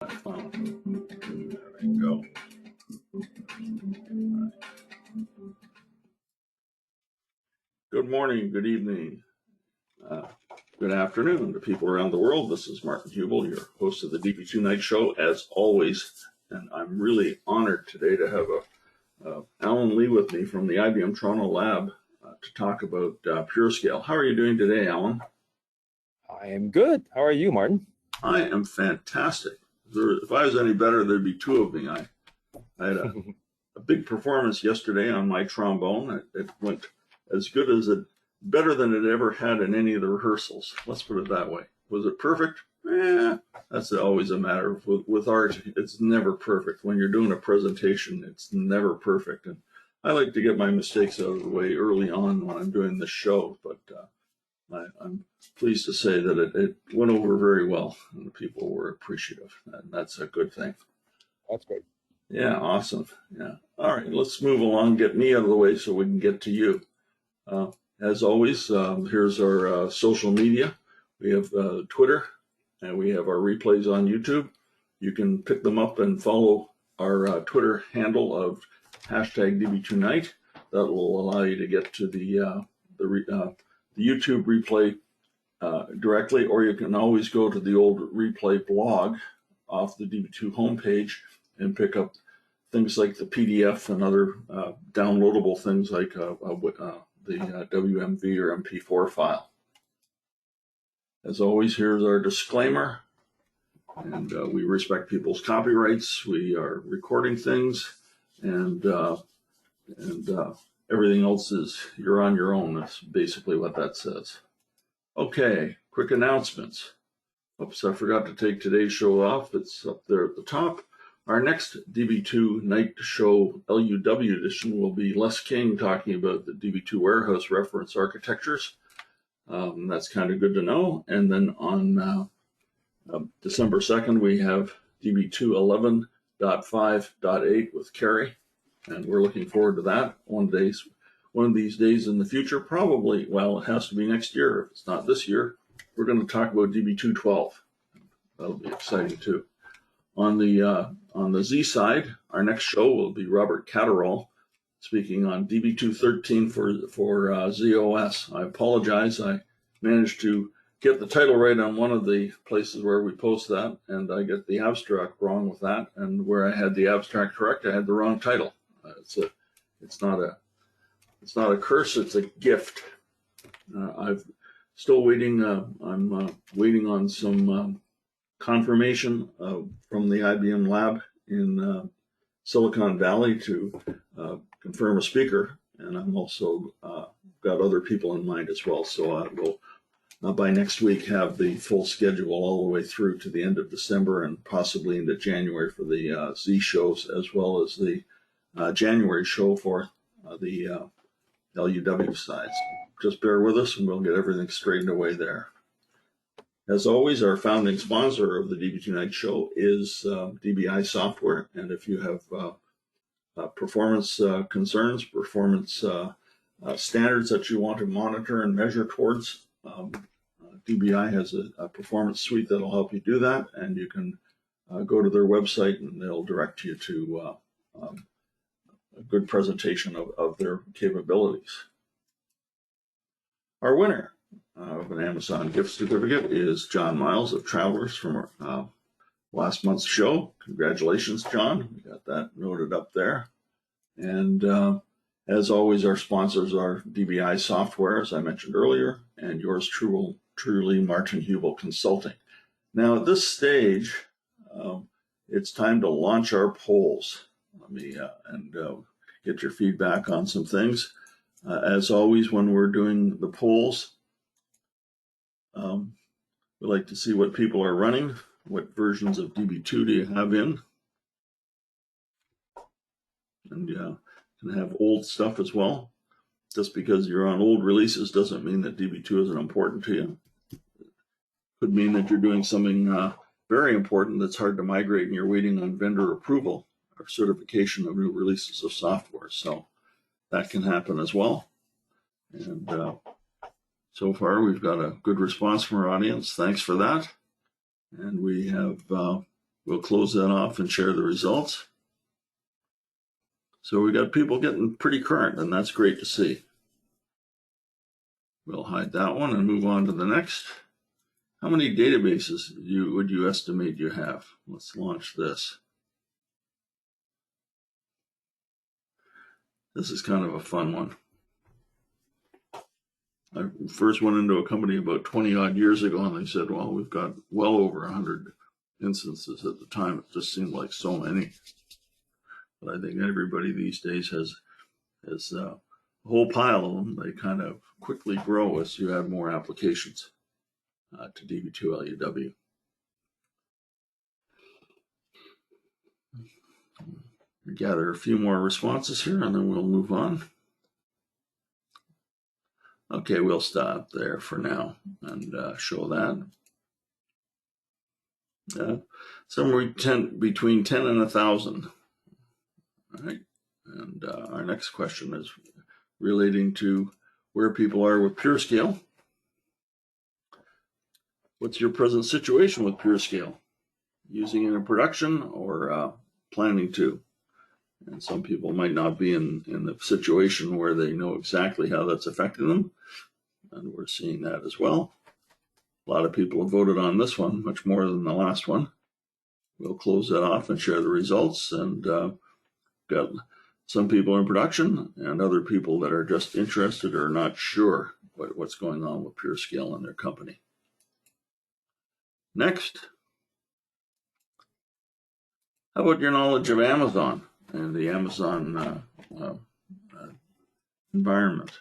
There we go. Right. Good morning, good evening, good afternoon to people around the world. This is Martin Hubel, your host of the DB2Night Show, as always. And I'm really honored today to have Alan Lee with me from the IBM Toronto lab to talk about pureScale. How are you doing today, Alan? I am good. How are you, Martin? I am fantastic. If I was any better, there'd be two of me. I had a big performance yesterday on my trombone. It went as good as better than it ever had in any of the rehearsals. Let's put it that way. Was it perfect? That's always a matter of, with art, it's never perfect. When you're doing a presentation, it's never perfect. And I like to get my mistakes out of the way early on when I'm doing the show, but I'm pleased to say that it went over very well and the people were appreciative, and that's a good thing. That's great. Yeah, awesome. Yeah. All right, let's move along, get me out of the way so we can get to you. As always, here's our social media. We have Twitter, and we have our replays on YouTube. You can pick them up and follow our Twitter handle of #DB2Night. That will allow you to get to the YouTube replay directly, or you can always go to the old replay blog off the DB2 homepage and pick up things like the PDF and other downloadable things like the WMV or MP4 file. As always, here's our disclaimer, and we respect people's copyrights. We are recording things, and everything else is you're on your own. That's basically what that says. Okay, quick announcements. Oops, I forgot to take today's show off. It's up there at the top. Our next DB2Night Show LUW edition will be Les King talking about the DB2 warehouse reference architectures. That's kind of good to know. And then on December 2nd, we have DB2 11.5.8 with Kerry, and we're looking forward to that. One of these days in the future, probably, well, it has to be next year. If it's not this year, we're going to talk about DB2 That'll be exciting too. On the Z side, our next show will be Robert Catterall speaking on DB2 13 for ZOS. I apologize. I managed to get the title right on one of the places where we post that, and I get the abstract wrong with that. And where I had the abstract correct, I had the wrong title. It's not a curse. It's a gift. I'm still waiting. I'm waiting on some confirmation from the IBM lab in Silicon Valley to confirm a speaker, and I'm also got other people in mind as well. So I will by next week have the full schedule all the way through to the end of December and possibly into January for the Z shows, as well as the January show for the LUW sides. Just bear with us and we'll get everything straightened away there. As always, our founding sponsor of the DB2Night Show is DBI Software. And if you have performance concerns, performance standards that you want to monitor and measure towards, DBI has a performance suite that'll help you do that. And you can go to their website and they'll direct you to a good presentation of their capabilities. Our winner of an Amazon gift certificate is John Miles of Travelers from our last month's show. Congratulations, John. We got that noted up there. And as always, our sponsors are DBI Software, as I mentioned earlier, and yours truly, Martin Hubel Consulting. Now, at this stage, it's time to launch our polls. Let me get your feedback on some things. As always, when we're doing the polls, we like to see what people are running. What versions of DB2 do you have in? And you can have old stuff as well. Just because you're on old releases doesn't mean that DB2 isn't important to you. Could mean that you're doing something very important that's hard to migrate and you're waiting on vendor approval or certification of new releases of software. So that can happen as well. And so far, we've got a good response from our audience. Thanks for that. And we have We'll close that off and share the results. So we got people getting pretty current, and that's great to see. We'll hide that one and move on to the next. How many databases would you estimate you have? Let's launch this. This is kind of a fun one. I first went into a company about 20 odd years ago, and they said, well, we've got well over 100 instances. At the time, it just seemed like so many. But I think everybody these days has a whole pile of them. They kind of quickly grow as you add more applications to DB2 LUW. Gather a few more responses here, and then we'll move on. Okay, we'll stop there for now and show that. Somewhere between 10 and 1,000. All right, and our next question is relating to where people are with pureScale. What's your present situation with pureScale? Using it in production or planning to? And some people might not be in the situation where they know exactly how that's affecting them. And we're seeing that as well. A lot of people have voted on this one, much more than the last one. We'll close that off and share the results. And got some people in production and other people that are just interested or not sure what's going on with pureScale in their company. Next, how about your knowledge of Amazon and the Amazon environment?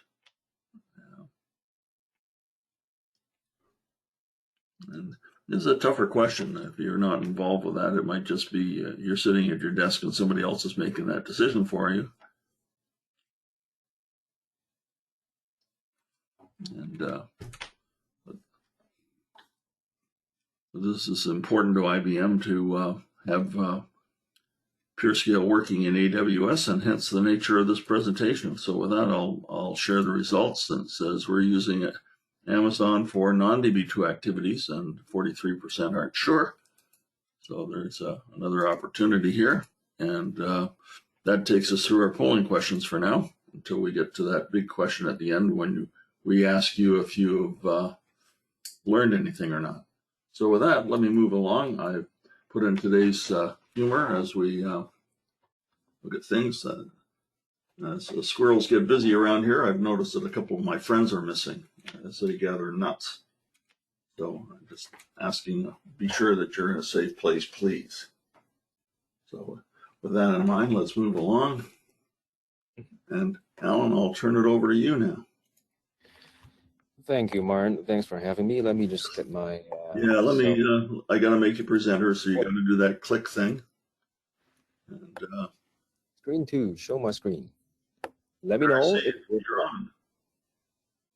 And this is a tougher question. If you're not involved with that, it might just be you're sitting at your desk and somebody else is making that decision for you. And this is important to IBM to have pureScale working in AWS, and hence the nature of this presentation. So with that, I'll share the results. And it says we're using Amazon for non-DB2 activities, and 43% aren't sure. So there's another opportunity here. And that takes us through our polling questions for now, until we get to that big question at the end when we ask you if you've learned anything or not. So with that, let me move along. I put in today's humor as we look at things. As the squirrels get busy around here, I've noticed that a couple of my friends are missing as they gather nuts. So I'm just asking, be sure that you're in a safe place, please. So with that in mind, let's move along. And Alan, I'll turn it over to you now. Thank you, Martin. Thanks for having me. Let me just get my... I got to make you presenter, so you got to do that click thing. And, screen 2, show my screen. Let me know if you're on.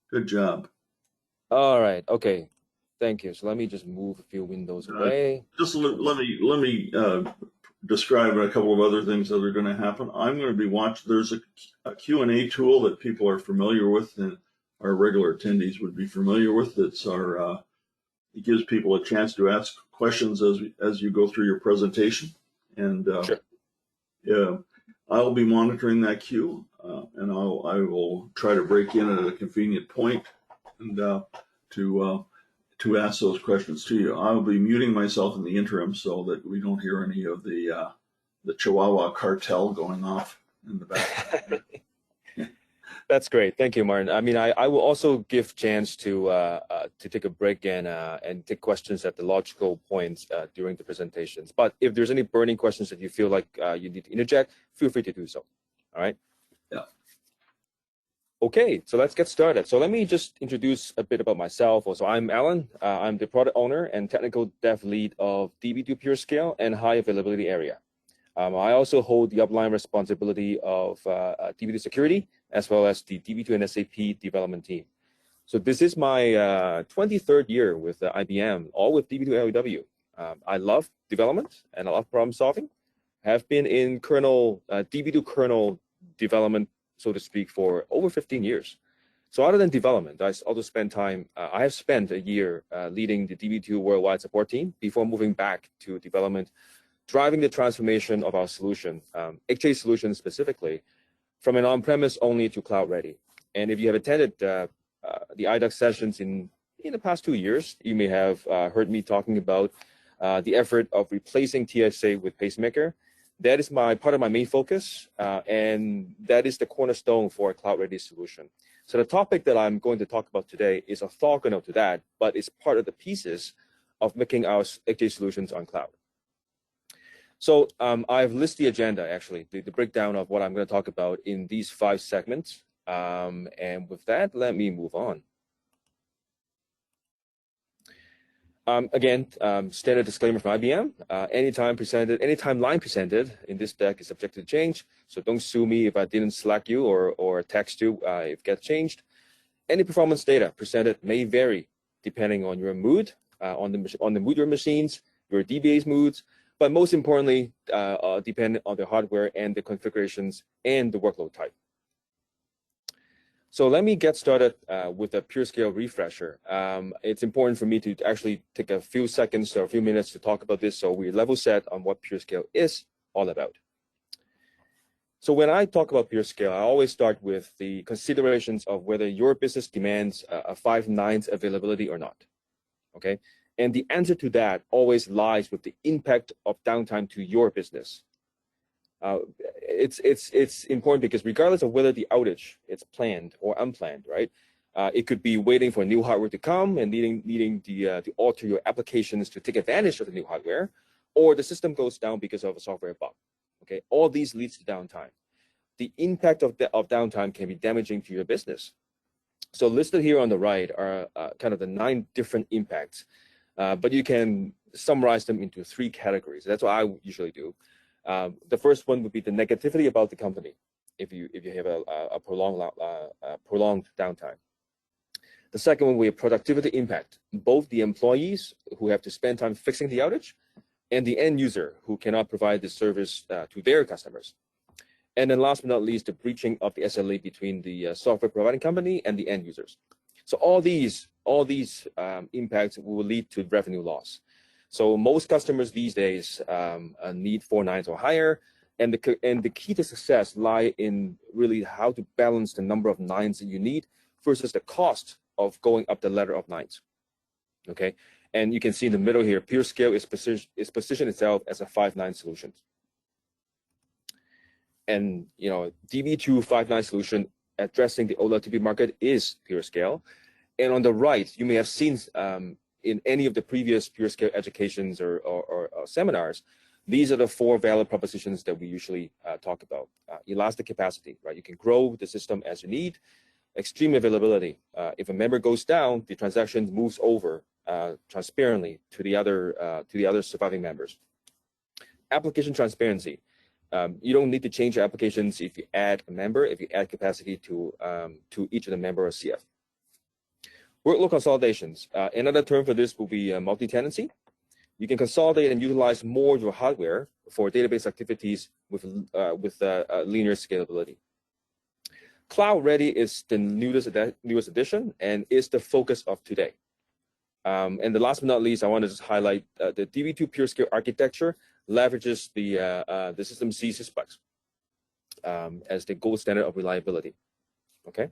Good job. All right, okay. Thank you. So let me just move a few windows away. Just let me describe a couple of other things that are going to happen. I'm going to be watching. There's a Q&A tool that people are familiar with, and our regular attendees would be familiar with. It's our it gives people a chance to ask questions as you go through your presentation, and sure. I'll be monitoring that queue, and I will try to break in at a convenient point and to ask those questions to you. I'll be muting myself in the interim so that we don't hear any of the Chihuahua cartel going off in the back. That's great. Thank you, Martin. I mean, I will also give chance to take a break and take questions at the logical points during the presentations. But if there's any burning questions that you feel like you need to interject, feel free to do so. All right? Yeah. Okay, so let's get started. So let me just introduce a bit about myself. So I'm Alan. I'm the product owner and technical dev lead of DB2 pureScale and high availability area. I also hold the upline responsibility of DB2 security, as well as the DB2 and SAP development team. So this is my 23rd year with IBM, all with DB2 LUW. I love development and I love problem solving. I have been in DB2 kernel development, so to speak, for over 15 years. So other than development, I also spent time, I have spent a year leading the DB2 worldwide support team before moving back to development driving the transformation of our solution, HA solution specifically, from an on-premise only to cloud-ready. And if you have attended the IDOC sessions in the past 2 years, you may have heard me talking about the effort of replacing TSA with Pacemaker. That is part of my main focus, and that is the cornerstone for a cloud-ready solution. So the topic that I'm going to talk about today is orthogonal to that, but it's part of the pieces of making our HA solutions on cloud. So I've listed the agenda, actually, the breakdown of what I'm going to talk about in these 5 segments. And with that, let me move on. Again, standard disclaimer from IBM, any timeline presented in this deck is subject to change. So don't sue me if I didn't Slack you or text you if it gets changed. Any performance data presented may vary depending on your mood, on the mood of your machines, your DBA's moods, but most importantly, depend on the hardware and the configurations and the workload type. So let me get started with a pureScale refresher. It's important for me to actually take a few seconds or a few minutes to talk about this so we level set on what pureScale is all about. So when I talk about pureScale, I always start with the considerations of whether your business demands a 5 nines availability or not, okay? And the answer to that always lies with the impact of downtime to your business. It's important because regardless of whether the outage is planned or unplanned, right? It could be waiting for new hardware to come and needing to alter your applications to take advantage of the new hardware, or the system goes down because of a software bug. Okay, all these leads to downtime. The impact of downtime can be damaging to your business. So listed here on the right are kind of the 9 different impacts, but you can summarize them into 3 categories. That's what I usually do. The first one would be the negativity about the company if you have a prolonged downtime. The second one will be a productivity impact, both the employees who have to spend time fixing the outage and the end user who cannot provide the service to their customers. And then last but not least, the breaching of the SLA between the software providing company and the end users. So all these impacts will lead to revenue loss. So most customers these days need 4 nines or higher, and the key to success lie in really how to balance the number of nines that you need versus the cost of going up the ladder of nines. Okay, and you can see in the middle here, pureScale is positioned itself as a 5 9 solution. And DB2 5 9 solution addressing the OLTP market is pureScale. And on the right, you may have seen in any of the previous pureScale educations or seminars, these are the 4 value propositions that we usually talk about. Elastic capacity, right? You can grow the system as you need. Extreme availability. If a member goes down, the transaction moves over transparently to the other surviving members. Application transparency. You don't need to change your applications if you add a member, if you add capacity to each of the member or CF. Workload consolidations. Another term for this will be multi-tenancy. You can consolidate and utilize more of your hardware for database activities with linear scalability. Cloud Ready is the newest addition and is the focus of today. And the last but not least, I want to just highlight the DB2 pureScale architecture leverages the System C sysplex as the gold standard of reliability. Okay.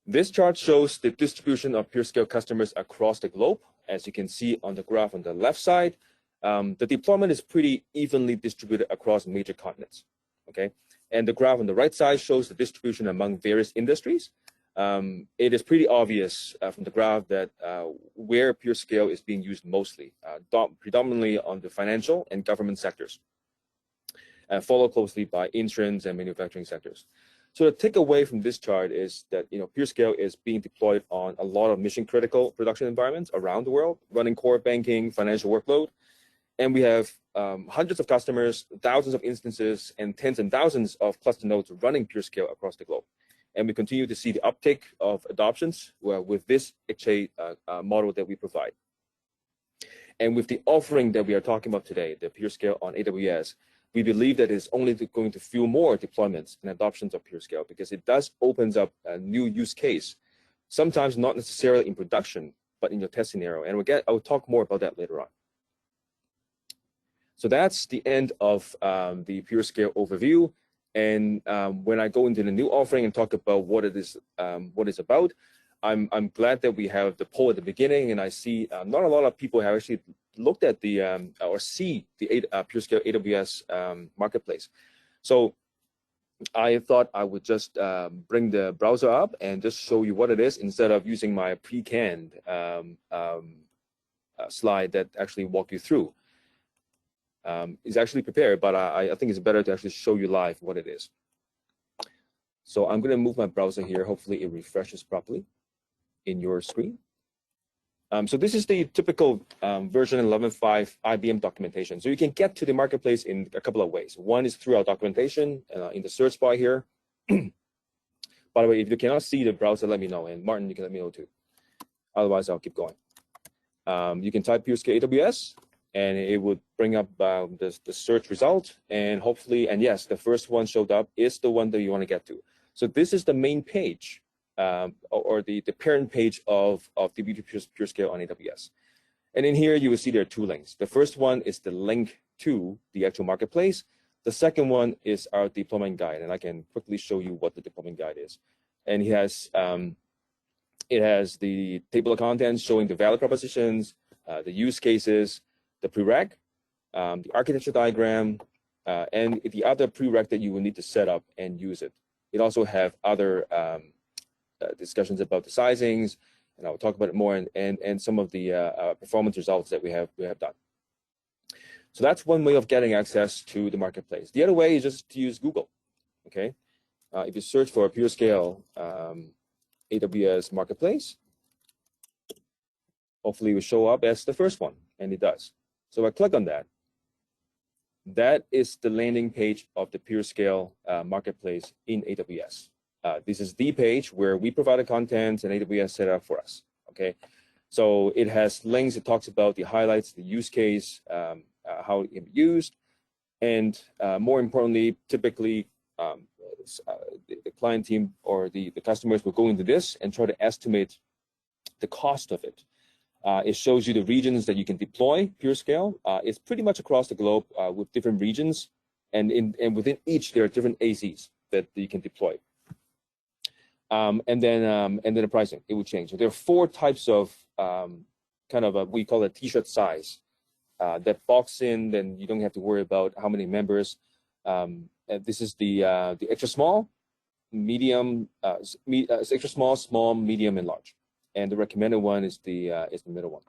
This chart shows the distribution of pureScale customers across the globe. As you can see on the graph on the left side, the deployment is pretty evenly distributed across major continents. Okay, and the graph on the right side shows the distribution among various industries. It is pretty obvious from the graph that where pureScale is being used mostly, predominantly on the financial and government sectors, followed closely by insurance and manufacturing sectors. So the takeaway from this chart is that pureScale is being deployed on a lot of mission-critical production environments around the world, running core banking, financial workload, and we have hundreds of customers, thousands of instances, and tens and thousands of cluster nodes running pureScale across the globe. And we continue to see the uptick of adoptions with this HA model that we provide. And with the offering that we are talking about today, the pureScale on AWS, we believe that it's only going to fuel more deployments and adoptions of pureScale because it does opens up a new use case, sometimes not necessarily in production, but in your test scenario. And I will talk more about that later on. So that's the end of the pureScale overview. And when I go into the new offering and talk about what it is, what it's about, I'm glad that we have the poll at the beginning, and I see not a lot of people have actually looked at the or see the pureScale AWS marketplace. So I thought I would just bring the browser up and just show you what it is instead of using my pre-canned slide that actually walk you through. It's actually prepared, but I think it's better to actually show you live what it is. So I'm going to move my browser here. Hopefully it refreshes properly in your screen. So this is the typical version 11.5 IBM documentation. So you can get to the marketplace in a couple of ways. One is through our documentation in the search bar here. By the way, if you cannot see the browser, let me know. And Martin, you can let me know too. Otherwise, I'll keep going. You can type pureScale AWS, and it would bring up the search result. And hopefully, and yes, the first one showed up is the one that you want to get to. So this is the main page. Or the parent page of DB2 pureScale on AWS. And in here, you will see there are two links. The first one is the link to the actual marketplace. The second one is our deployment guide, and I can quickly show you what the deployment guide is. And it has the table of contents showing the value propositions, the use cases, the prereq, the architecture diagram, and the other prereq that you will need to set up and use it. It also have other discussions about the sizings, and I'll talk about it more, and some of the performance results that we have done. So that's one way of getting access to the marketplace. The other way is just to use Google. Okay, if you search for a pureScale AWS marketplace, hopefully it will show up as the first one, and it does. So I click on that. That is the landing page of the pureScale marketplace in AWS. This is the page where we provide the content and AWS set up for us. Okay, so it has links. It talks about the highlights, the use case, how it can be used, and more importantly, typically the client team or the customers will go into this and try to estimate the cost of it. It shows you the regions that you can deploy pureScale. It's pretty much across the globe with different regions, and within each there are different ACs that you can deploy. And then the pricing, it will change. So there are 4 types of we call it T-shirt size that box in. Then you don't have to worry about how many members. And this is the extra small, medium, extra small, small, medium, and large. And the recommended one is the middle one.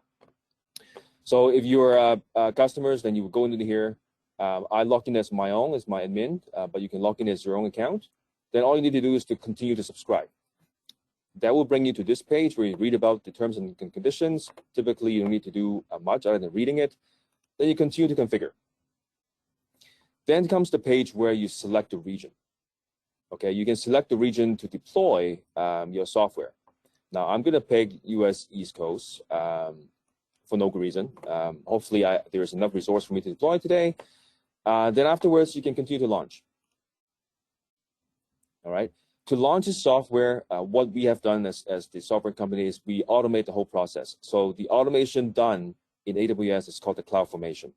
So if you're customers, then you will go into here. I log in as my own, as my admin, but you can log in as your own account. Then all you need to do is to continue to subscribe. That will bring you to this page where you read about the terms and conditions. Typically, you don't need to do much other than reading it. Then you continue to configure. Then comes the page where you select the region. Okay, you can select the region to deploy your software. Now, I'm going to pick US East Coast for no good reason. Hopefully, there's enough resource for me to deploy today. Then afterwards, you can continue to launch. All right. To launch this software, what we have done as the software company is we automate the whole process. So the automation done in AWS is called the CloudFormation.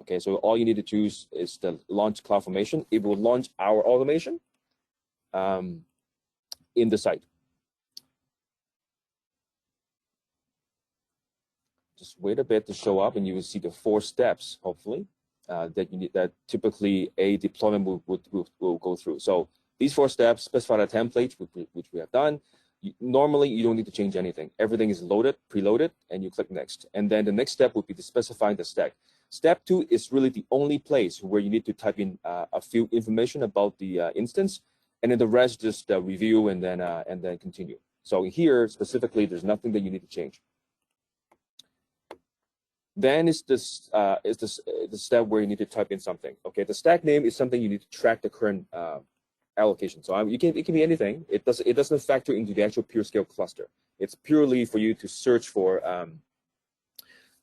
Okay, so all you need to choose is the launch CloudFormation. It will launch our automation in the site. Just wait a bit to show up, and you will see the 4 steps, hopefully, that you need, that typically a deployment will go through. So these 4 steps specify a template, which we have done. Normally, you don't need to change anything. Everything is loaded, preloaded, and you click next. And then the next step would be to specify the stack. Step 2 is really the only place where you need to type in a few information about the instance, and then the rest just review and then continue. So here specifically, there's nothing that you need to change. Then is the step where you need to type in something. Okay, the stack name is something you need to track the current allocation. So it can be anything. It doesn't factor into the actual pureScale cluster. It's purely for you to search for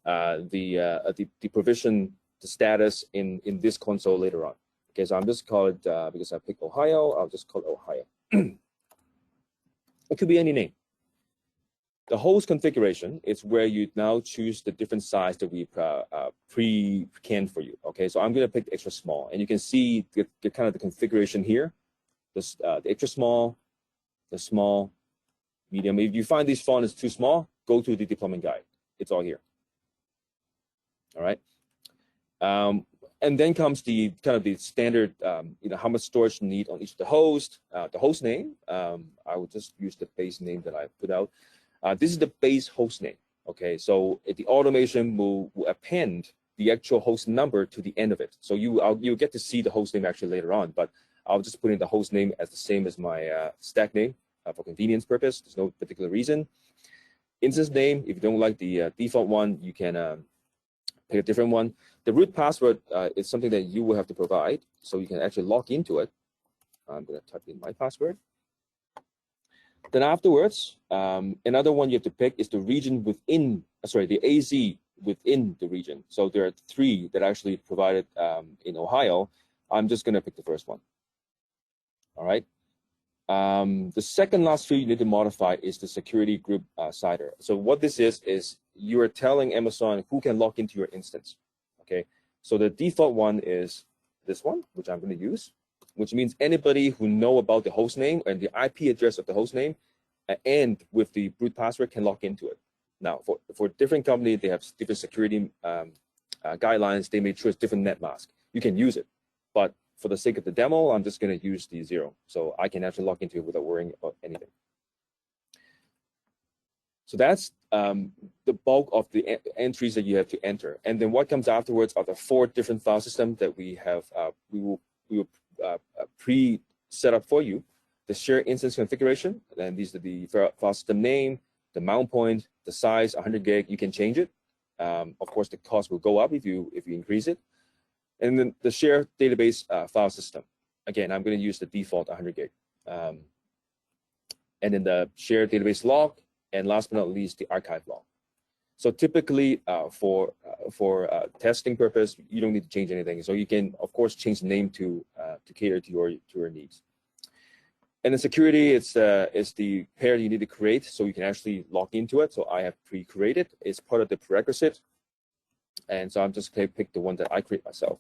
the provision, the status in this console later on. Okay, so I'm just call it because I picked Ohio. I'll just call it Ohio. It could be any name. The host configuration is where you now choose the different size that we pre-canned for you. Okay, so I'm going to pick extra small, and you can see the kind of the configuration here. This the extra small, the small, medium. If you find this font is too small, go to the deployment guide. It's all here. All right. And then comes the kind of the standard, how much storage you need on each of the host name. I will just use the base name that I put out. This is the base host name. Okay, so the automation will append the actual host number to the end of it. So you'll get to see the host name actually later on, but I'll just put in the host name as the same as my stack name for convenience purpose. There's no particular reason. Instance name, if you don't like the default one, you can pick a different one. The root password is something that you will have to provide, so you can actually log into it. I'm going to type in my password. Then afterwards, another one you have to pick is the region within, the AZ within the region. So there are 3 that actually provided in Ohio. I'm just going to pick the first one. All right. The second last field you need to modify is the security group CIDR. So what this is you are telling Amazon who can log into your instance. Okay, so the default one is this one, which I'm going to use, which means anybody who know about the host name and the IP address of the host name and with the root password can log into it. Now, for different companies, they have different security guidelines. They may choose different net mask. You can use it, but for the sake of the demo, I'm just going to use the 0. So I can actually log into it without worrying about anything. So that's the bulk of the entries that you have to enter. And then what comes afterwards are the 4 different file systems that we have, we will pre-set up for you. The shared instance configuration, and these are the file system name, the mount point, the size, 100 gig, you can change it. Of course, the cost will go up if you increase it. And then the shared database file system. Again, I'm going to use the default 100 gig. And then the shared database log, and last but not least, the archive log. So typically, for testing purpose, you don't need to change anything. So you can, of course, change the name to cater to your needs. And the security, it's the pair you need to create so you can actually log into it. So I have pre-created. It's part of the prerequisite. And so I'm just going to pick the one that I create myself.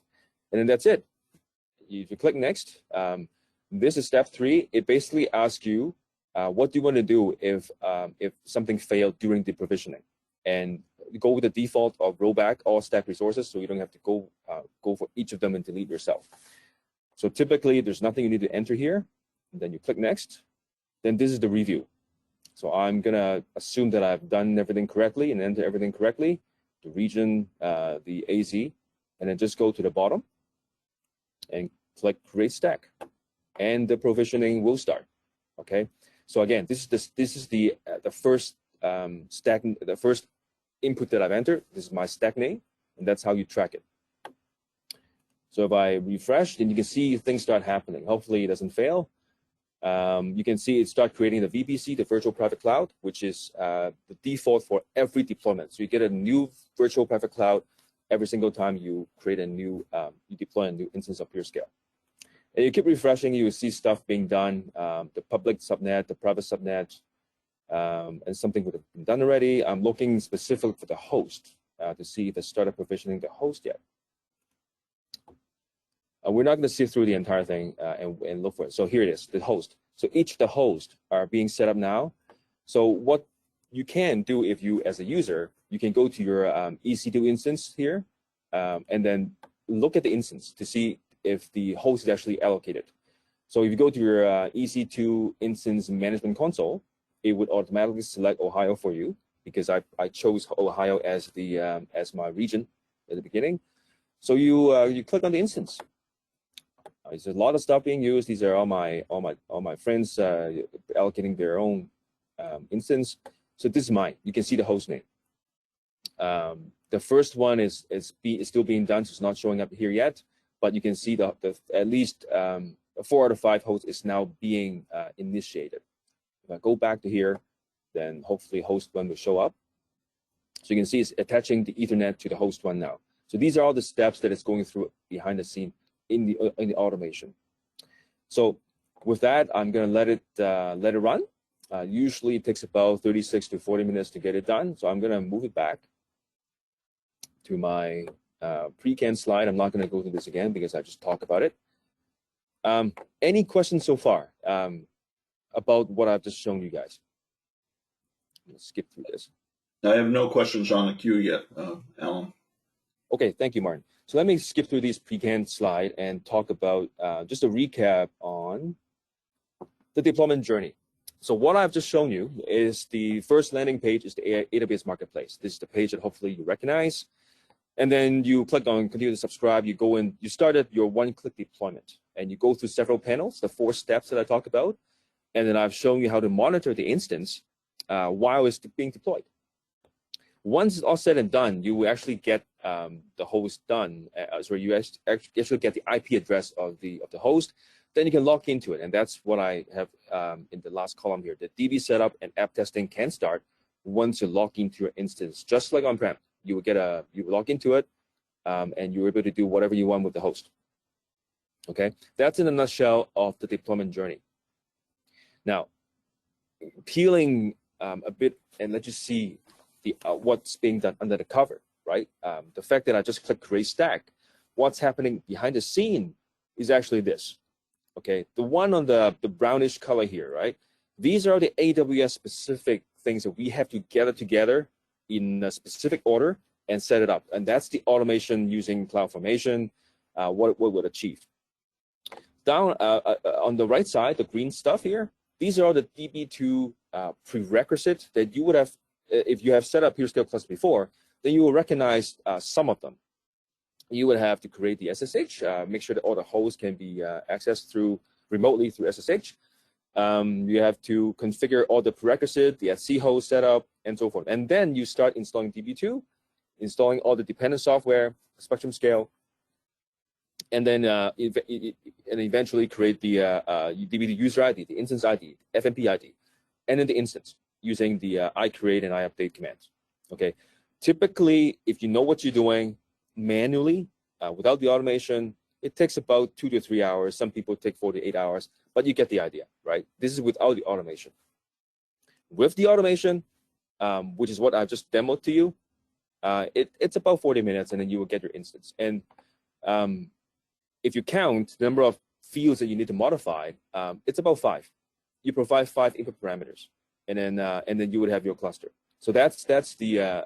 And then that's it. If you click next, this is step 3. It basically asks you, what do you want to do if something failed during the provisioning? And go with the default of rollback all stack resources, so you don't have to go for each of them and delete yourself. So typically, there's nothing you need to enter here. And then you click next. Then this is the review. So I'm going to assume that I've done everything correctly and enter everything correctly, the region, the AZ, and then just go to the bottom and click Create Stack. And the provisioning will start. Okay. So again, this is the first stack, the first input that I've entered. This is my stack name, and that's how you track it. So if I refresh, then you can see things start happening. Hopefully, it doesn't fail. You can see it start creating the VPC, the virtual private cloud, which is the default for every deployment. So you get a new virtual private cloud every single time you create a new, you deploy a new instance of pureScale. And you keep refreshing, you will see stuff being done, the public subnet, the private subnet, and something would have been done already. I'm looking specifically for the host to see if it started provisioning the host yet. We're not going to see through the entire thing and look for it. So here it is, the host. So each of the hosts are being set up now. So what you can do if you, as a user, you can go to your EC2 instance here and then look at the instance to see if the host is actually allocated. So if you go to your EC2 instance management console, it would automatically select Ohio for you because I chose Ohio as the as my region at the beginning. So you click on the instance. There's a lot of stuff being used. These are all my friends allocating their own instance. So this is mine. You can see the host name. The first one is still being done, so it's not showing up here yet. But you can see the at least 4 out of 5 hosts is now being initiated. If I go back to here, then hopefully host 1 will show up. So you can see it's attaching the Ethernet to the host 1 now. So these are all the steps that it's going through behind the scene in the automation. So with that, I'm going to let it run. Usually it takes about 36 to 40 minutes to get it done. So I'm going to move it back to my pre-canned slide. I'm not going to go through this again because I just talked about it. Any questions so far about what I've just shown you guys? Let's skip through this. I have no questions on the queue yet, Alan. Okay, thank you, Martin. So let me skip through these pre-canned slide and talk about just a recap on the deployment journey. So what I've just shown you is the first landing page is the AWS Marketplace. This is the page that hopefully you recognize. And then you click on continue to subscribe. You go in, you started your one-click deployment, and you go through several panels, the 4 steps that I talked about. And then I've shown you how to monitor the instance while it's being deployed. Once it's all said and done, you will actually get the host done. So you actually get the IP address of the host. Then you can log into it, and that's what I have in the last column here. The DB setup and app testing can start once you log into your instance, just like on-prem. You will log into it, and you're able to do whatever you want with the host. Okay, that's in a nutshell of the deployment journey. Now, peeling a bit, and let's just see what's being done under the cover, right? The fact that I just click create stack, what's happening behind the scene is actually this. Okay, the one on the brownish color here, right? These are the AWS specific things that we have to gather together in a specific order and set it up. And that's the automation using CloudFormation, what would achieve. Down on the right side, the green stuff here, these are the DB2 prerequisites that you would have, if you have set up pureScale cluster before, then you will recognize some of them. You would have to create the SSH, make sure that all the hosts can be accessed remotely through SSH. You have to configure all the prerequisites, the @c host setup, and so forth. And then you start installing DB2, installing all the dependent software, Spectrum Scale, and then eventually create the DB2 user ID, the instance ID, FMP ID, and then the instance using the iCreate and iUpdate commands. Okay. Typically, if you know what you're doing manually, without the automation, it takes about 2 to 3 hours. Some people take 4 to 8 hours, but you get the idea, right? This is without the automation. With the automation, which is what I've just demoed to you, it's about 40 minutes, and then you will get your instance. And if you count the number of fields that you need to modify, it's about 5. You provide 5 input parameters, and then you would have your cluster. So that's the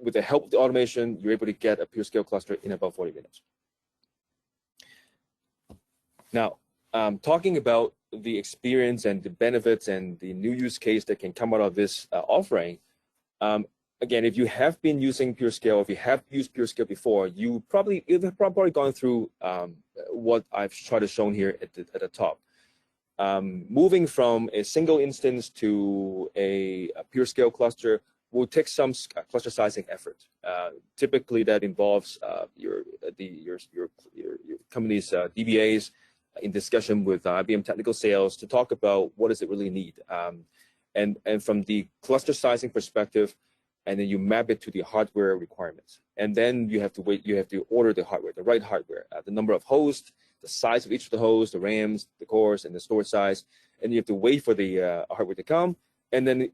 with the help of the automation, you're able to get a pureScale cluster in about 40 minutes. Now, talking about the experience and the benefits and the new use case that can come out of this offering, again, if you have been using pureScale, if you have used pureScale before, you've probably gone through what I've tried to show here at the top. Moving from a single instance to a pureScale cluster will take some cluster sizing effort. Typically, that involves your company's DBAs in discussion with IBM technical sales to talk about what does it really need, and from the cluster sizing perspective, and then you map it to the hardware requirements, and then you have to wait. You have to order the hardware, the right hardware, the number of hosts, the size of each of the hosts, the RAMs, the cores, and the storage size, and you have to wait for the hardware to come. And then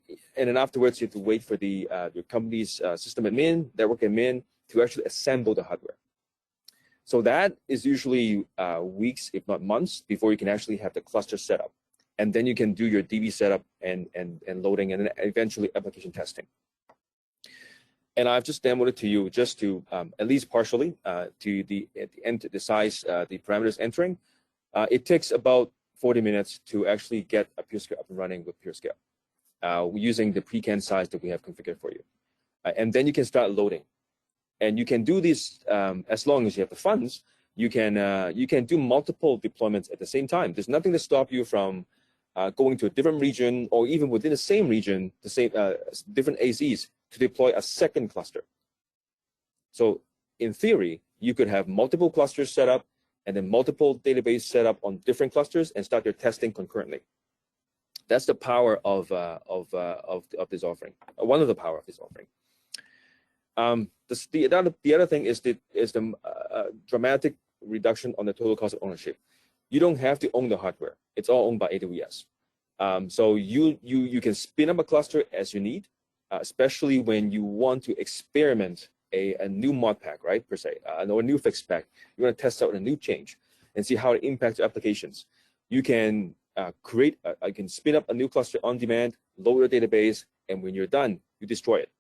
afterwards, you have to wait for your company's system admin, network admin, to actually assemble the hardware. So that is usually weeks, if not months, before you can actually have the cluster set up. And then you can do your DB setup and loading, and then eventually application testing. And I've just demoed it to you just to, at least partially, at the end, the size, the parameters entering. It takes about 40 minutes to actually get a pureScale up and running with pureScale. Using the pre-canned size that we have configured for you. And then you can start loading. And you can do this as long as you have the funds. You can do multiple deployments at the same time. There's nothing to stop you from going to a different region, or even within the same region, different AZs, to deploy a second cluster. So in theory, you could have multiple clusters set up and then multiple database set up on different clusters and start your testing concurrently. That's the power of this offering. One of the power of this offering. The other thing is the dramatic reduction on the total cost of ownership. You don't have to own the hardware. It's all owned by AWS. So you can spin up a cluster as you need, especially when you want to experiment a new mod pack, right, per se, or a new fixed spec. You want to test out a new change and see how it impacts your applications. You can I can spin up a new cluster on demand, load your database, and when you're done, you destroy it.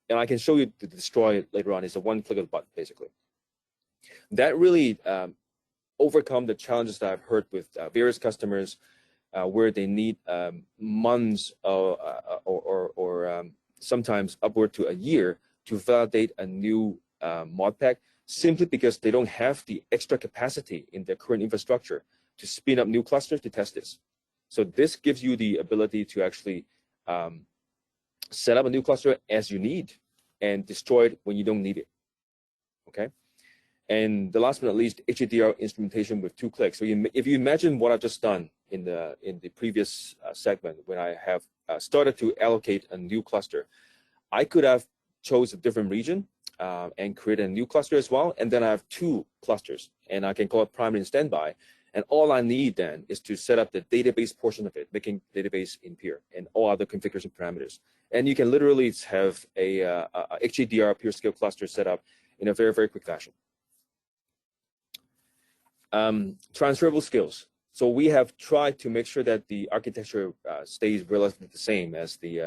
And I can show you to destroy it later on. It's a one click of the button, basically. That really overcome the challenges that I've heard with various customers where they need months or sometimes upward to a year to validate a new mod pack, simply because they don't have the extra capacity in their current infrastructure to spin up new clusters to test this. So this gives you the ability to actually set up a new cluster as you need and destroy it when you don't need it, okay? And the last but not least, HADR instrumentation with 2 clicks. So if you imagine what I've just done in the previous segment, when I have started to allocate a new cluster, I could have chose a different region and create a new cluster as well. And then I have 2 clusters, and I can call it primary and standby. And all I need then is to set up the database portion of it, making database in Pure and all other configuration parameters. And you can literally have a HADR pureScale cluster set up in a very, very quick fashion. Transferable skills. So we have tried to make sure that the architecture stays relatively the same as the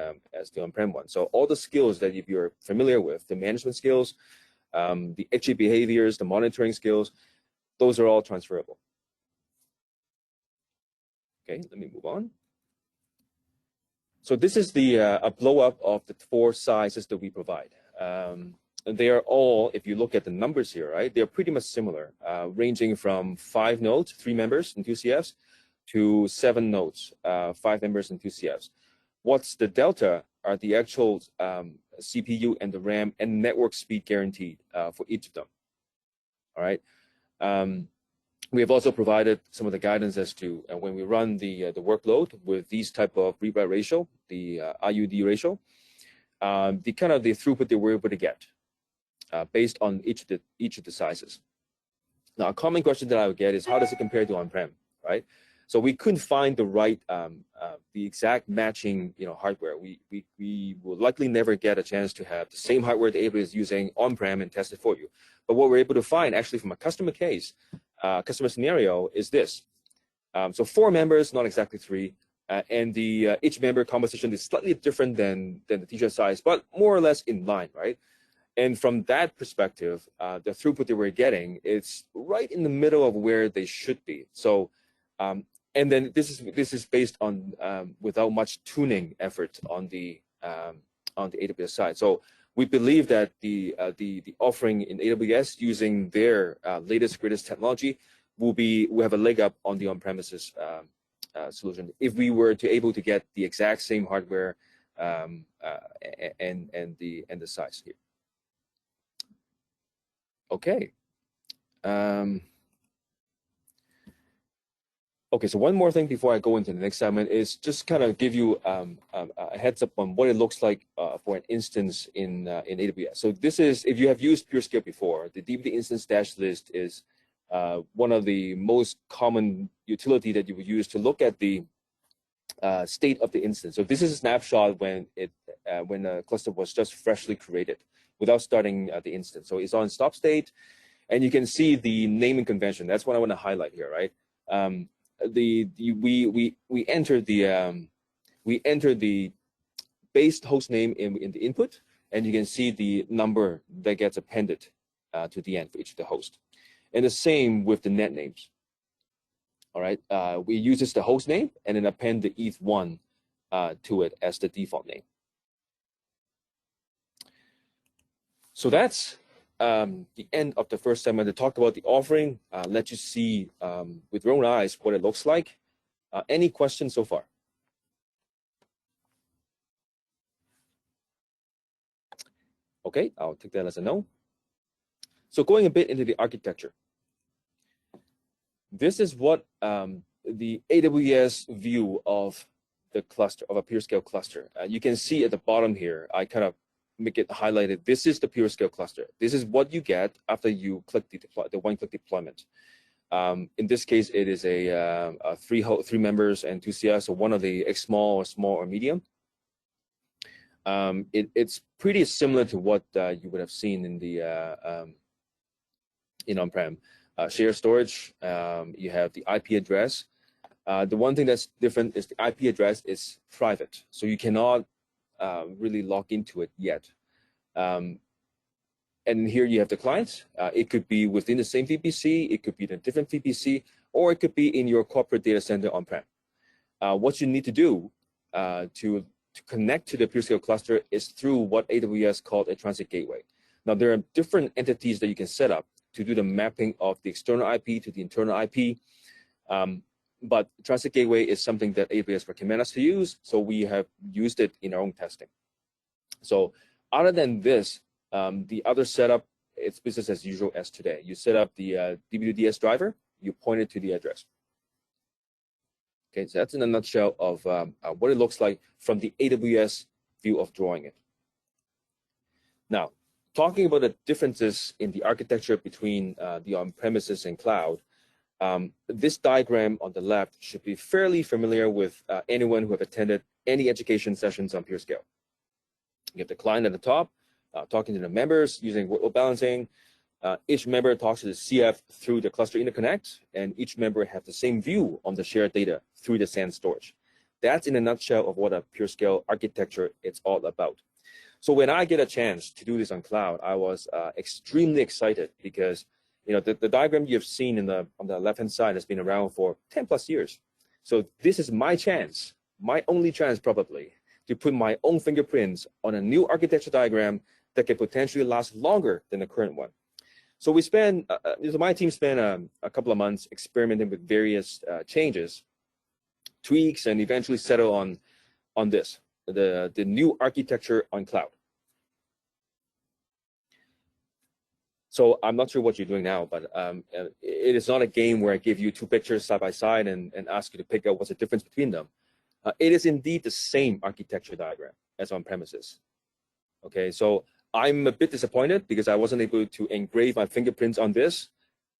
on-prem one. So all the skills that if you're familiar with, the management skills, the HA behaviors, the monitoring skills, those are all transferable. Okay, let me move on. So this is the a blow up of the 4 sizes that we provide. They are all, if you look at the numbers here, right, they're pretty much similar, ranging from 5 nodes, 3 members and 2 CFs, to 7 nodes, 5 members and 2 CFs. What's the delta are the actual CPU and the RAM and network speed guaranteed for each of them. All right. We have also provided some of the guidance as to when we run the workload with these type of read-write ratio, the IUD ratio, the kind of the throughput that we're able to get. Based on each of the sizes. Now, a common question that I would get is, how does it compare to on-prem, right? So we couldn't find the right, the exact matching, hardware. We will likely never get a chance to have the same hardware that AWS is using on-prem and test it for you. But what we're able to find, actually, from a customer case, customer scenario, is this. So 4 members, not exactly 3, and the each member composition is slightly different than the t-shirt size, but more or less in line, right? And from that perspective, the throughput that we're getting is right in the middle of where they should be. So, and then this is based on without much tuning effort on the AWS side. So we believe that the offering in AWS using their latest greatest technology will have a leg up on the on-premises solution if we were to able to get the exact same hardware and the size here. Okay. Okay, so one more thing before I go into the next segment is just kind of give you a heads up on what it looks like for an instance in AWS. So this is, if you have used pureScale before, the DB2 instance dash list is one of the most common utility that you would use to look at the state of the instance. So this is a snapshot when the cluster was just freshly created, without starting the instance. So it's on stop state, and you can see the naming convention. That's what I want to highlight here, right? We enter the base host name in the input, and you can see the number that gets appended to the end for each of the host. And the same with the net names. All right, we use the host name and then append the ETH1 to it as the default name. So that's the end of the first segment to talk about the offering, let you see with your own eyes what it looks like. Any questions so far? Okay, I'll take that as a no. So going a bit into the architecture. This is what the AWS view of the cluster, of a pureScale cluster. You can see at the bottom here, I kind of make it highlighted. This is the pureScale cluster. This is what you get after you click the one-click deployment. In this case, it is a 3 members and 2 CFs, so one of the small or medium. It's pretty similar to what you would have seen in the in on-prem. Shared storage, you have the IP address. The one thing that's different is the IP address is private, so you cannot really log into it yet. And here you have the client. It could be within the same VPC, it could be in a different VPC, or it could be in your corporate data center on-prem. What you need to do to connect to the pureScale cluster is through what AWS called a transit gateway. Now, there are different entities that you can set up to do the mapping of the external IP to the internal IP. But transit gateway is something that AWS recommend us to use, so we have used it in our own testing. So other than this, the other setup, it's business as usual as today. You set up the DB2DS driver, you point it to the address. Okay, so that's in a nutshell of what it looks like from the AWS view of drawing it. Now, talking about the differences in the architecture between the on-premises and cloud, this diagram on the left should be fairly familiar with anyone who have attended any education sessions on pureScale. You have the client at the top, talking to the members using workload balancing. Each member talks to the CF through the cluster interconnect, and each member has the same view on the shared data through the SAN storage. That's in a nutshell of what a pureScale architecture is all about. So when I get a chance to do this on cloud, I was extremely excited because the diagram you've seen on the left-hand side has been around for 10 plus years. So this is my chance, my only chance probably, to put my own fingerprints on a new architecture diagram that can potentially last longer than the current one. So we spent, my team spent a couple of months experimenting with various changes, tweaks, and eventually settle on this, the new architecture on cloud. So I'm not sure what you're doing now, but it is not a game where I give you two pictures side by side and ask you to pick out what's the difference between them. It is indeed the same architecture diagram as on premises. Okay, so I'm a bit disappointed because I wasn't able to engrave my fingerprints on this.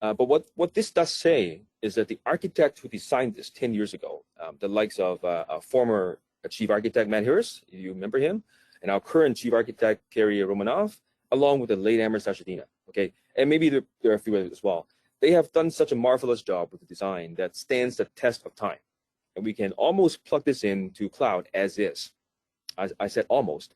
But what this does say is that the architect who designed this 10 years ago, the likes of a former chief architect, Matt Harris, you remember him, and our current chief architect, Kerry Romanov, along with the late Amber Sashadina, okay? And maybe there are a few others as well. They have done such a marvelous job with the design that stands the test of time. And we can almost plug this into cloud as is. I said almost.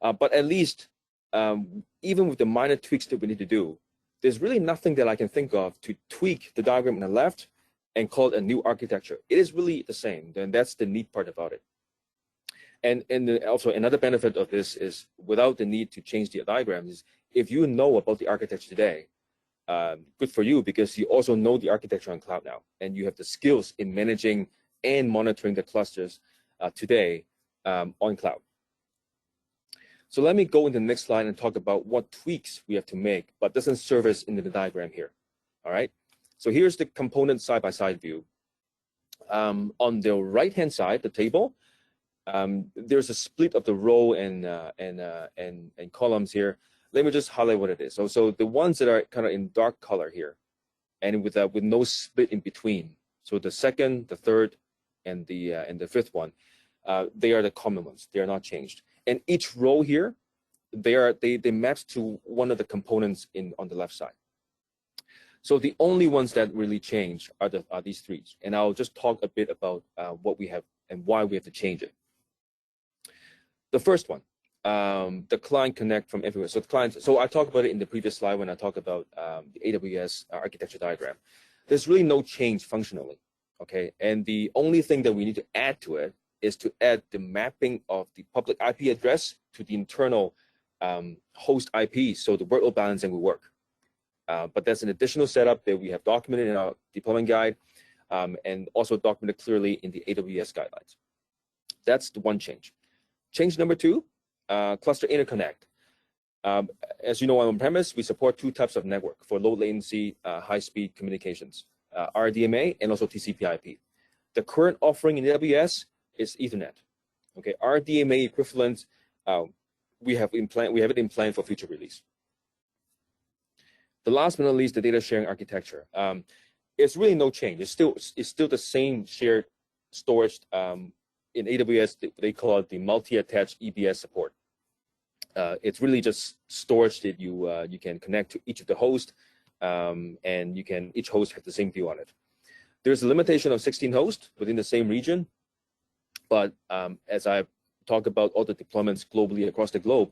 But at least, even with the minor tweaks that we need to do, there's really nothing that I can think of to tweak the diagram on the left and call it a new architecture. It is really the same, and that's the neat part about it. And also another benefit of this is without the need to change the diagrams, if you know about the architecture today, good for you because you also know the architecture on cloud now, and you have the skills in managing and monitoring the clusters today on cloud. So let me go into the next slide and talk about what tweaks we have to make, but doesn't surface into the diagram here. All right. So here's the component side-by-side view. On the right-hand side, the table, there's a split of the row and columns here. Let me just highlight what it is. So the ones that are kind of in dark color here, and with no split in between. So the second, the third, and the fifth one, they are the common ones. They are not changed. And each row here, they map to one of the components on the left side. So the only ones that really change are these three. And I'll just talk a bit about what we have and why we have to change it. The first one, the client connect from everywhere. So the client. So I talked about it in the previous slide when I talked about the AWS architecture diagram. There's really no change functionally, okay? And the only thing that we need to add to it is to add the mapping of the public IP address to the internal host IP, so the workload balancing will work. But that's an additional setup that we have documented in our deployment guide and also documented clearly in the AWS guidelines. That's the one change. Change number two, cluster interconnect. As you know, on premise, we support two types of network for low latency, high-speed communications, RDMA and also TCP/IP. The current offering in AWS is Ethernet. Okay, RDMA equivalent, we have it in plan for future release. The last but not least, the data sharing architecture. It's really no change. It's still the same shared storage. In AWS, they call it the multi-attached EBS support. It's really just storage that you can connect to each of the hosts, and each host has the same view on it. There's a limitation of 16 hosts within the same region, but as I talk about all the deployments globally across the globe,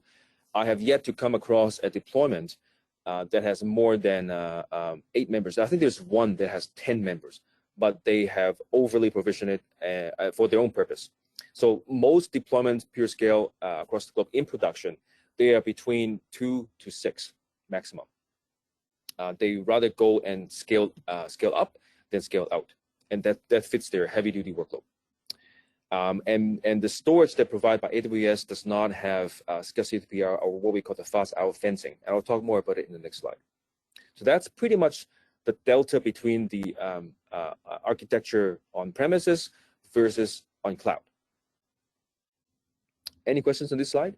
I have yet to come across a deployment that has more than 8 members. I think there's one that has 10 members, but they have overly provisioned it for their own purpose. So most deployments, pureScale across the globe in production, they are between 2 to 6 maximum. They rather go and scale up than scale out, and that fits their heavy-duty workload. And the storage that provided by AWS does not have scarcity TPR, or what we call the fast out fencing. And I'll talk more about it in the next slide. So that's pretty much the delta between the architecture on premises versus on cloud. Any questions on this slide?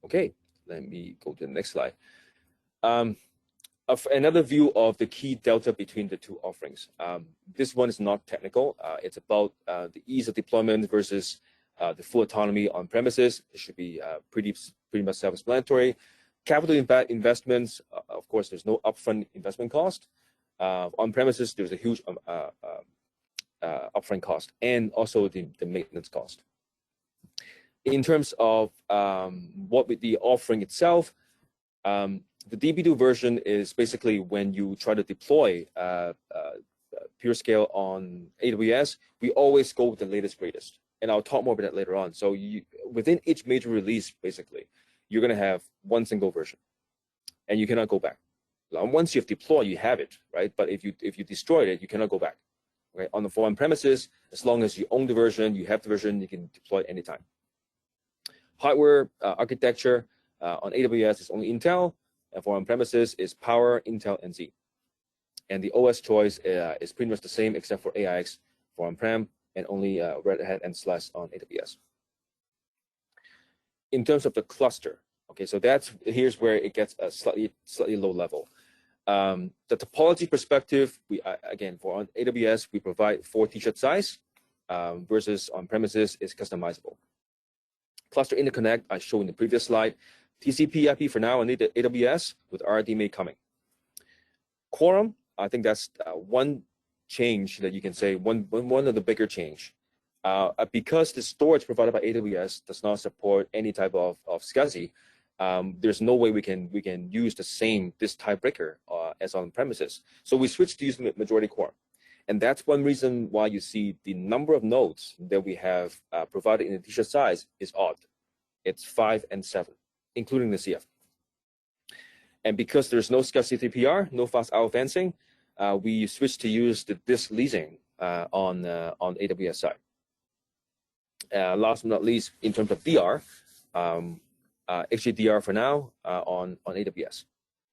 Okay, let me go to the next slide. Another view of the key delta between the two offerings. This one is not technical. It's about the ease of deployment versus the full autonomy on premises. It should be pretty much self-explanatory. Capital investments, of course, there's no upfront investment cost. On premises, there's a huge upfront cost, and also the maintenance cost. In terms of what with the offering itself, the DB2 version is basically when you try to deploy pureScale on AWS, we always go with the latest, greatest. And I'll talk more about that later on. So within each major release, basically, you're going to have one single version, and you cannot go back. Now, once you've deployed, you have it, right? But if you destroyed it, you cannot go back. Okay? On the foreign premises, as long as you own the version, you have the version, you can deploy it anytime. Hardware architecture on AWS is only Intel, and for on-premises is Power, Intel, and Z. And the OS choice is pretty much the same except for AIX for on-prem, and only Red Hat and Slash on AWS. In terms of the cluster, okay, so here's where it gets a slightly low level. The topology perspective, again, for on AWS, we provide 4 t-shirt size versus on-premises is customizable. Cluster interconnect, I showed in the previous slide. TCP/IP for now on AWS with RDMA coming. Quorum, I think that's one change that you can say, one of the bigger change. Because the storage provided by AWS does not support any type of SCSI, there's no way we can use this tiebreaker as on premises. So we switched to using majority quorum. And that's one reason why you see the number of nodes that we have provided in the t-shirt size is odd. It's 5 and 7, including the CF. And because there's no SCSI TPR, no fast out fencing, we switched to use the disk leasing on AWS side. Last but not least, in terms of DR, HDDR for now on AWS.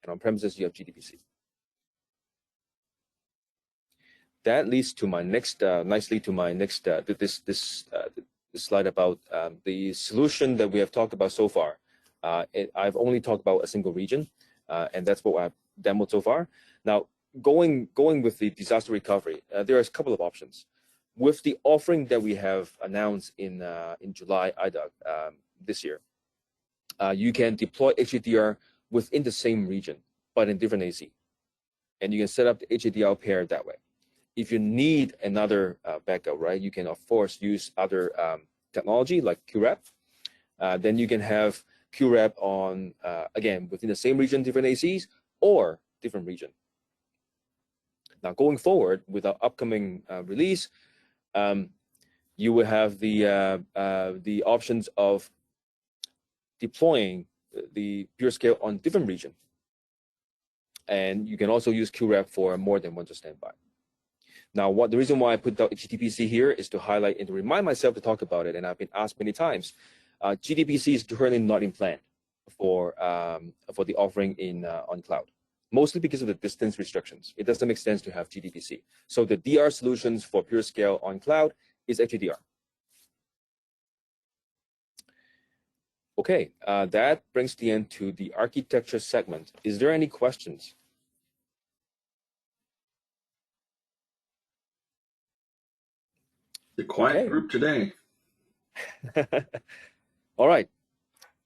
And on premises, you have GDPC. That leads to my next, nicely to my next, this slide about the solution that we have talked about so far. I've only talked about a single region, and that's what I've demoed so far. Now, going with the disaster recovery, there are a couple of options. With the offering that we have announced in July this year, you can deploy HDDR within the same region, but in different AC. And you can set up the HDDR pair that way. If you need another backup, right, you can, of course, use other technology like QREP. Then you can have QREP on, again, within the same region, different ACs, or different region. Now, going forward with our upcoming release, you will have the options of deploying the pureScale on different region. And you can also use QREP for more than one to standby. Now, the reason why I put the GDPC here is to highlight and to remind myself to talk about it, and I've been asked many times. GDPC is currently not in plan for the offering on cloud, mostly because of the distance restrictions. It doesn't make sense to have GDPC. So the DR solutions for pureScale on cloud is HDR. Okay, that brings the end to the architecture segment. Is there any questions? The quiet group today. All right,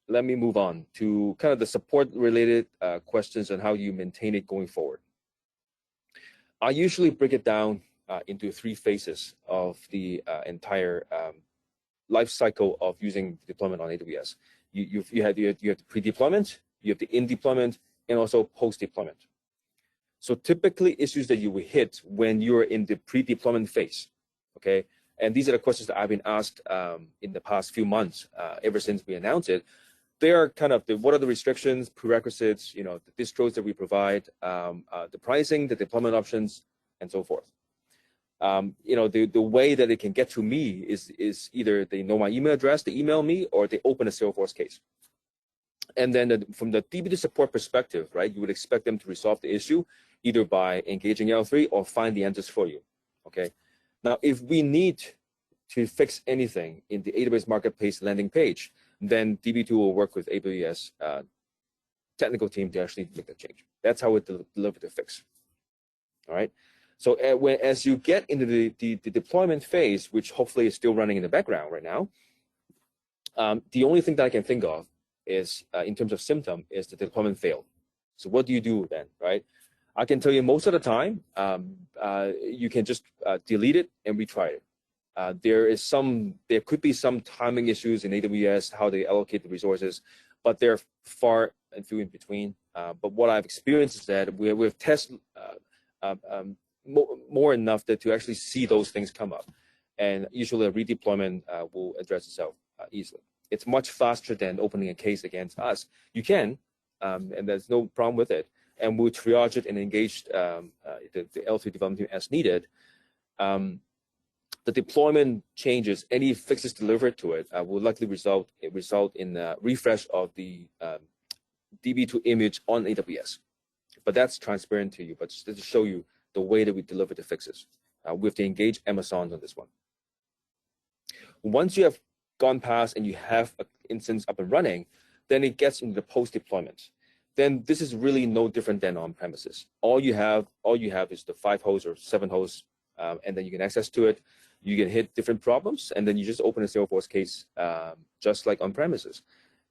let me move on to kind of the support-related questions on how you maintain it going forward. I usually break it down into 3 phases of the entire life cycle of using deployment on AWS. You have the pre-deployment, you have the in-deployment, and also post-deployment. So typically issues that you will hit when you're in the pre-deployment phase, okay? And these are the questions that I've been asked in the past few months, ever since we announced it. They are kind of what are the restrictions, prerequisites, you know, the distros that we provide, the pricing, the deployment options, and so forth. You know, the way that it can get to me is either they know my email address, they email me, or they open a Salesforce case. And then from the DB2 support perspective, right, you would expect them to resolve the issue either by engaging L3 or find the answers for you, okay? Now, if we need to fix anything in the AWS Marketplace landing page, then DB2 will work with AWS technical team to actually make that change. That's how it deliver the fix, all right? So as you get into the deployment phase, which hopefully is still running in the background right now, the only thing that I can think of is, in terms of symptom, is the deployment failed. So what do you do then, right? I can tell you most of the time, you can just delete it and retry it. There could be some timing issues in AWS, how they allocate the resources, but they're far and few in between. But what I've experienced is that we've tested more enough to actually see those things come up. And usually a redeployment will address itself easily. It's much faster than opening a case against us. You can, and there's no problem with it. And we'll triage it and engage the L3 development team as needed. The deployment changes, any fixes delivered to it will likely result in a refresh of the DB2 image on AWS. But that's transparent to you, but just to show you the way that we deliver the fixes. We have to engage Amazon on this one. Once you have gone past and you have an instance up and running, then it gets into the post-deployment. Then this is really no different than on premises. All you have is the 5 hosts or 7 hosts, and then you can access to it. You can hit different problems, and then you just open a Salesforce case, just like on premises.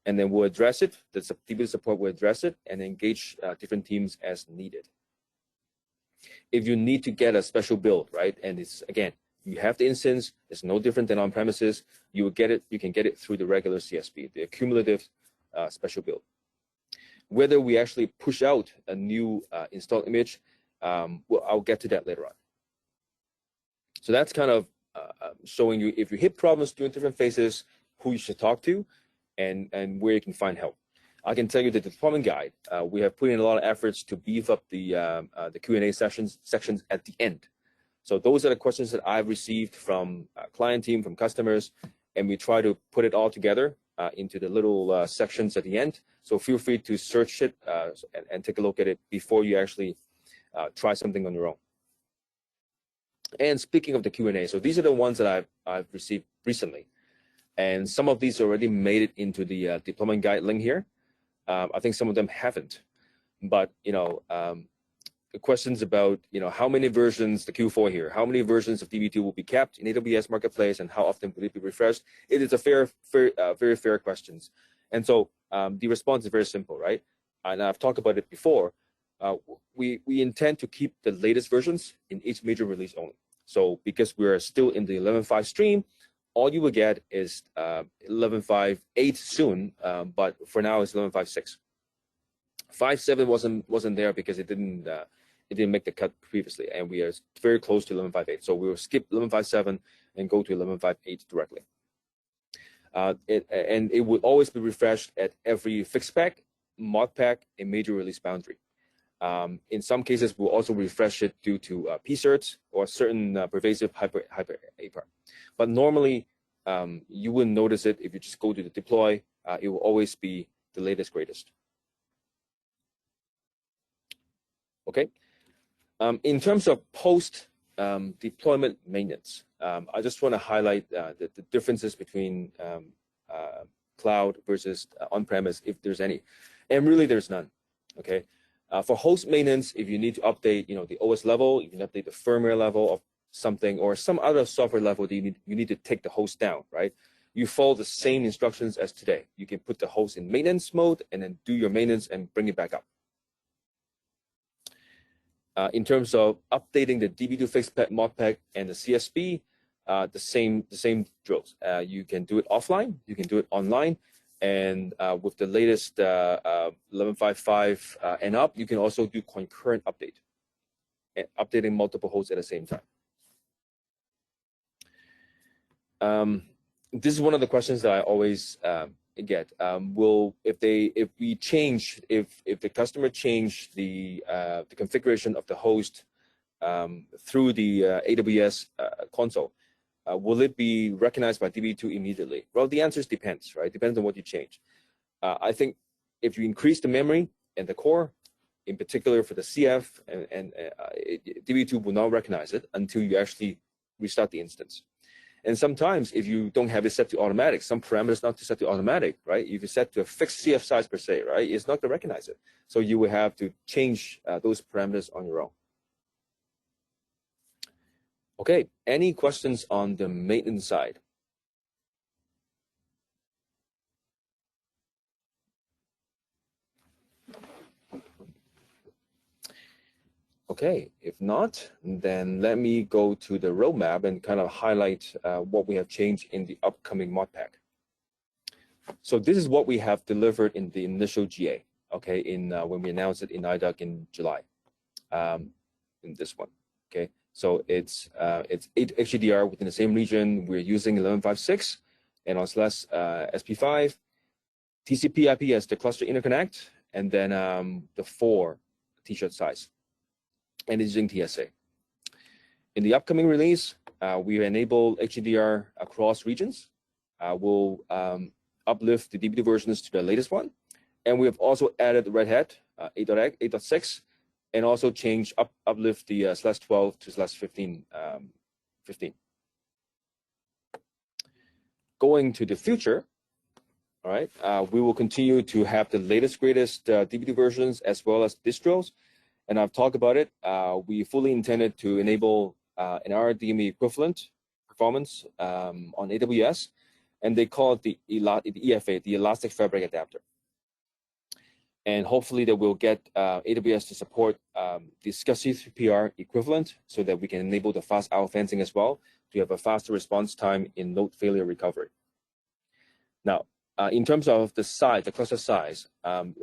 And then we'll address it, the DB2 support will address it, and engage different teams as needed. If you need to get a special build, right, and it's, again, you have the instance, it's no different than on premises, you will get it, you can get it through the regular CSP, the cumulative special build. Whether we actually push out a new installed image, I'll get to that later on. So that's kind of showing you if you hit problems during different phases, who you should talk to, and where you can find help. I can tell you the deployment guide. We have put in a lot of efforts to beef up the Q&A sections at the end. So those are the questions that I've received from client team, from customers, and we try to put it all together into the little sections at the end. So feel free to search it and take a look at it before you actually try something on your own. And speaking of the Q&A, so these are the ones that I've received recently. And some of these already made it into the deployment guide link here. I think some of them haven't. But, you know, the questions about, you know, how many versions, the Q4 here, how many versions of DB2 will be kept in AWS Marketplace and how often will it be refreshed? It is a very fair questions. And so the response is very simple, right? And I've talked about it before. We intend to keep the latest versions in each major release only. So because we're still in the 11.5 stream, all you will get is 11.5.8 soon, but for now it's 11.5.6. 5.7 wasn't there because it didn't make the cut previously, and we are very close to 11.5.8. So we will skip 11.5.7 and go to 11.5.8 directly. And it will always be refreshed at every fixed pack, mod pack, and major release boundary. In some cases, we'll also refresh it due to PCerts or certain pervasive hyper APR. But normally, you wouldn't notice it if you just go to the deploy. It will always be the latest, greatest. Okay. In terms of post-deployment maintenance, I just want to highlight the differences between cloud versus on-premise, if there's any. And really, there's none. Okay. For host maintenance, if you need to update, you know, the OS level, you can update the firmware level of something or some other software level that you need to take the host down, right? you follow the same instructions as today. You can put the host in maintenance mode and then do your maintenance and bring it back up. In terms of updating the DB2 fixed pet mod pack and the CSP, the same drills. You can do it offline, you can do it online, and with the latest 11.5.5 and up, you can also do concurrent update, and updating multiple hosts at the same time. This is one of the questions that I always get. If the customer change the configuration of the host through the AWS console, will it be recognized by DB2 immediately? Well, the answer is depends, right? Depends on what you change. I think if you increase the memory and the core, in particular for the CF, and DB2 will not recognize it until you actually restart the instance. And sometimes if you don't have it set to automatic, some parameters not to set to automatic, right? If you set to a fixed CF size per se, right? It's not going to recognize it. So you will have to change those parameters on your own. Okay, any questions on the maintenance side? Okay, if not, then let me go to the roadmap and kind of highlight what we have changed in the upcoming mod pack. So this is what we have delivered in the initial GA, okay, when we announced it in IDOC in July, in this one, okay. So it's 8 HDR within the same region. We're using 11.5.6 and on SP5, TCP IP as the cluster interconnect, and then the 4 t-shirt size, and it's using TSA. In the upcoming release, we enable HDR across regions. We'll uplift the DB2 versions to the latest one, and we have also added Red Hat 8.6. And also uplift the /12 to /15. 15. Going to the future, all right, we will continue to have the latest, greatest DB2 versions as well as distros. And I've talked about it. We fully intended to enable an RDMA equivalent performance on AWS, and they call it the EFA, the Elastic Fabric Adapter. And hopefully that we'll get AWS to support the SCSI equivalent so that we can enable the fast out fencing as well to have a faster response time in node failure recovery. Now, in terms of the size, the cluster size,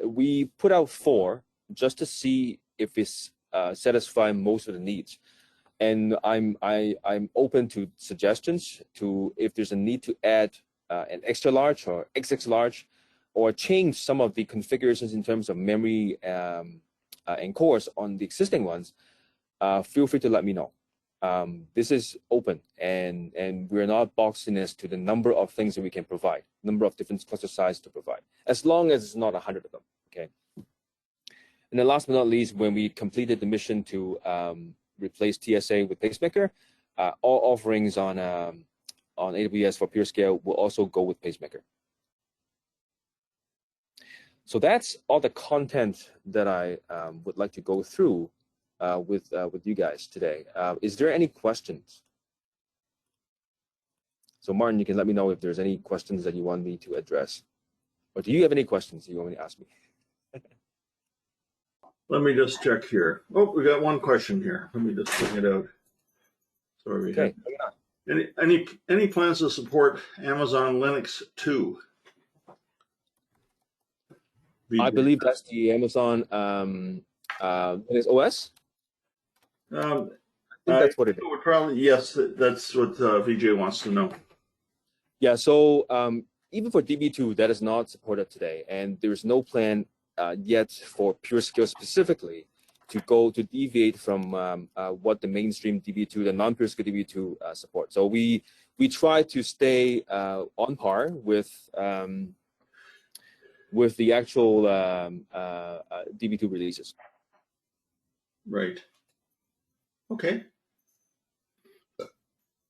we put out 4 just to see if it's satisfying most of the needs. And I'm open to suggestions to if there's a need to add an extra large or XX large, or change some of the configurations in terms of memory and cores on the existing ones, feel free to let me know. This is open, and we're not boxing as to the number of things that we can provide, number of different cluster sizes to provide, as long as it's not 100 of them, okay? And then last but not least, when we completed the mission to replace TSA with Pacemaker, all offerings on AWS for pureScale will also go with Pacemaker. So that's all the content that I would like to go through with you guys today. Is there any questions? So Martin, you can let me know if there's any questions that you want me to address. Or do you have any questions you want me to ask me? Let me just check here. Oh, we got one question here. Let me just bring it out. Sorry. Okay. Any plans to support Amazon Linux 2? I believe that's the Amazon Linux OS. I think that's what it is. Probably, yes, that's what VJ wants to know. Yeah, so even for DB2, that is not supported today, and there is no plan yet for pureScale specifically to deviate from what the mainstream DB2, the non-pureScale DB2 support. So we try to stay on par with the actual DB2 releases. Right. Okay.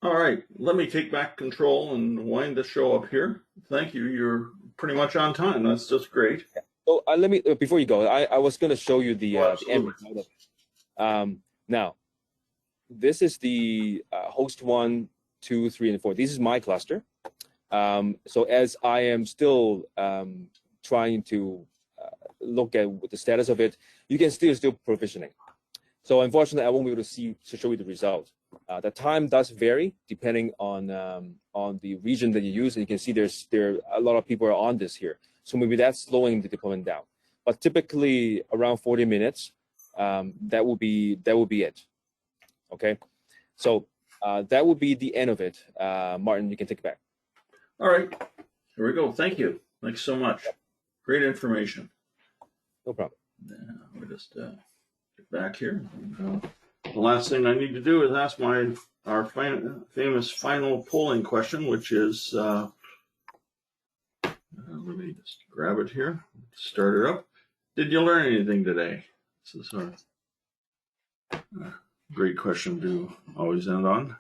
All right. Let me take back control and wind the show up here. Thank you. You're pretty much on time. That's just great. So let me before you go, I was going to show you the end result of it. Now, this is the host 1, 2, 3, and 4. This is my cluster. So as I am still trying to look at the status of it, you can still provisioning. So unfortunately, I won't be able to show you the result. The time does vary depending on the region that you use, and you can see there a lot of people are on this here. So maybe that's slowing the deployment down. But typically around 40 minutes, that will be it. Okay, so that would be the end of it. Martin, you can take it back. All right, here we go. Thank you. Thanks so much. Great information. No problem. We'll just get back here. The last thing I need to do is ask our famous final polling question, which is, let me just grab it here, start it up. Did you learn anything today? This is a great question to always end on.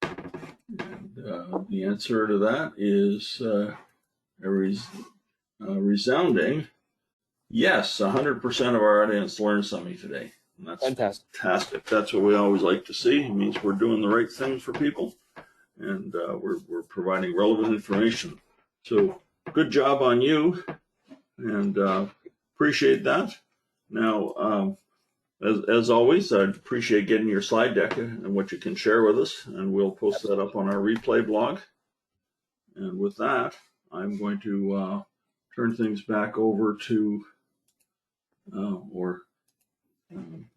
And the answer to that is a resounding yes. 100% of our audience learned something today. And that's fantastic. That's what we always like to see. It means we're doing the right thing for people, and we're providing relevant information. So good job on you, and appreciate that. Now, as always, I'd appreciate getting your slide deck and what you can share with us, and we'll post that up on our replay blog. And with that, I'm going to turn things back over to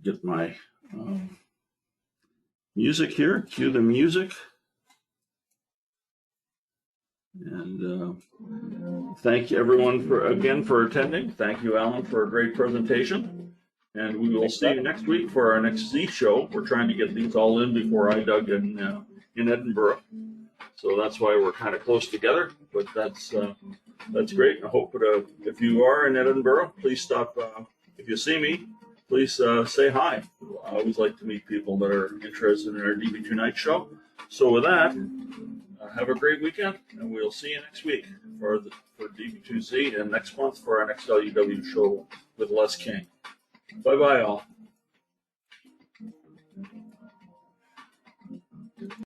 get my music here, cue the music. And thank you everyone for attending. Thank you, Alan, for a great presentation. And we will see you next week for our next Z show. We're trying to get these all in before IDUG in Edinburgh. So that's why we're kind of close together, but that's great. I hope if you are in Edinburgh, please stop. If you see me, please say hi. I always like to meet people that are interested in our DB2Night Show. So with that, have a great weekend, and we'll see you next week for DB2Z, and next month for our next LUW show with Les King. Bye-bye, all.